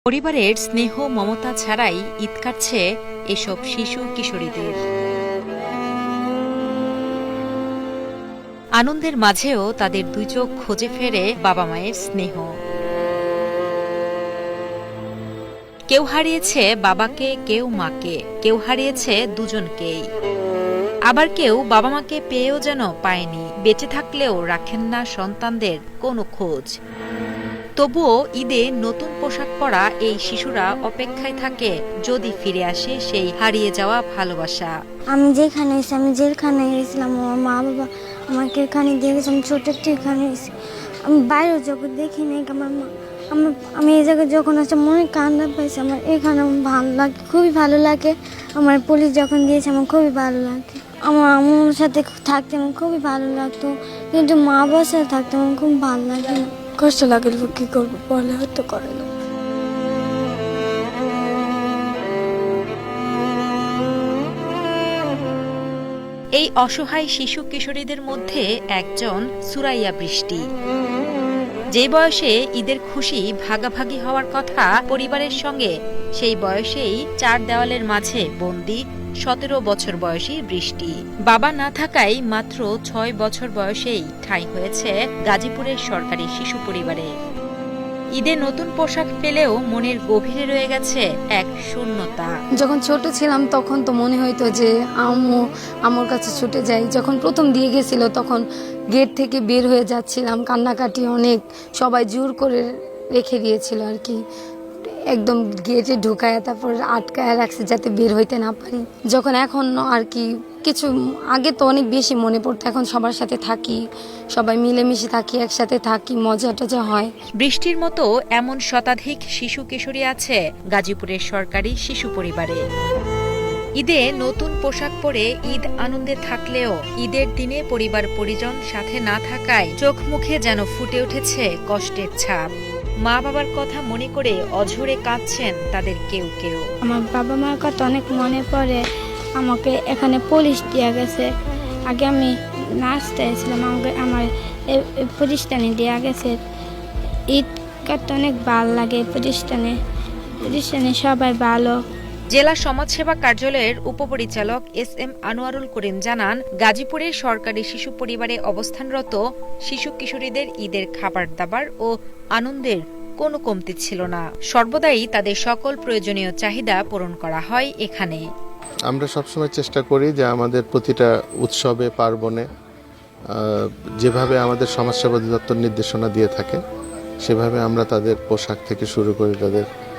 পরিবারের স্নেহ মমতা ছাড়াই ঈদ কাটছে এসব শিশু কিশোরীদের। আনন্দের মাঝেও তাদের দুই চোখ খোঁজে ফেরে বাবা মায়ের স্নেহ। কেউ হারিয়েছে বাবাকে, কেউ মাকে, কেউ হারিয়েছে দুজনকেই। আবার কেউ বাবা মাকে পেয়েও যেন পায়নি, বেঁচে থাকলেও রাখেন না সন্তানদের কোনো খোঁজ। তবুও ঈদে নতুন পোশাক পরা এই শিশুরা অপেক্ষায় থাকে যদি ফিরে আসে সেই হারিয়ে যাওয়া ভালোবাসা। আমি যেখানে গেছিলাম আমার মা বাবা আমাকে এখানে দিয়ে গেছে। আমি ছোট এখানে এসেছি, আমি বাইরেও যখন দেখি নাই আমার মা আমি এই জায়গায় যখন আসছে মনে কান্না পাইছে। আমার এখানে ভালো লাগে, খুবই ভালো লাগে। আমার পুলিশ যখন দিয়েছে আমার খুবই ভালো লাগে। আমার আম্মুর সাথে থাকতে আমার খুবই ভালো লাগতো, কিন্তু মা বাবার সাথে থাকতে আমার খুব ভালো লাগে না। কষ্ট লাগে, কী করবো, পড়লে হয়তো করে না। এই অসহায় শিশু কিশোরীদের মধ্যে একজন সুরাইয়া বৃষ্টি। যে বয়সে ঈদের খুশি ভাগাভাগি হওয়ার কথা পরিবারের সঙ্গে, সেই বয়সেই চার দেওয়ালের মাঝে বন্দী ১৭ বছর বয়সী বৃষ্টি। বাবা না থাকায় মাত্র ৬ বছর বয়সেই ঠাঁই হয়েছে গাজীপুরের সরকারি শিশু পরিবারে। ঈদে নতুন পোশাক পেলেও মনের গভীরে রয়ে গেছে এক শূন্যতা। যখন ছোট ছিলাম তখন তো মনে হইতো যে আমার কাছে ছুটে যাই। যখন প্রথম দিয়ে গেছিল তখন গেট থেকে বের হয়ে যাচ্ছিলাম, কান্নাকাটি অনেক, সবাই জোর করে রেখে দিয়েছিল আর কি, একদম গেটে ঢুকায় তারপর আটকায় রাখছে যাতে বের হইতে না পারি। যখন এখন আর কি কিছু আগে তো অনেক বেশি মনে পড়তো, এখন সবার সাথে থাকি, সবাই মিলেমিশে থাকি, একসাথে থাকি, মজা টজা হয়। বৃষ্টির মতো এমন শতাধিক শিশু কিশোরী আছে গাজীপুরের সরকারি শিশু পরিবারে। ঈদে নতুন পোশাক পরে ঈদ আনন্দে থাকলেও ঈদের দিনে পরিবার পরিজন সাথে না থাকায় চোখ মুখে যেন ফুটে উঠেছে কষ্টের ছাপ। মা বাবার কথা মনে করে অঝরে কাঁদছেন তাদের কেউ কেউ। আমার বাবা মার কথা অনেক মনে পড়ে। আমাকে এখানে পুলিশ দিয়ে গেছে, আগে আমি নাচতে এসেছিলাম, আমাকে আমার প্রতিষ্ঠানে দেওয়া গেছে। ঈদ কাটতে অনেক ভালো লাগে। প্রতিষ্ঠানে সবাই ভালো। জেলা সমাজসেবা কার্যালয়ের উপপরিচালক এস.এম. আনোয়ারুল করিম জানান, গাজীপুরের সরকারি শিশু পরিবারে অবস্থানরত শিশু কিশোরীদের ঈদের খাবার দাবার ও আনন্দের কোনো কমতি ছিল না। সর্বদাই তাদের সকল প্রয়োজনীয় চাহিদা পূরণ করা হয় এখানে। আমরা সবসময় চেষ্টা করি যে আমাদের প্রতিটা উৎসবে পার্বণে যেভাবে আমাদের সমাজসেবা অধিদপ্তর নির্দেশনা দিয়ে থাকে সেভাবে আমরা তাদের পোশাক থেকে শুরু করে তাদের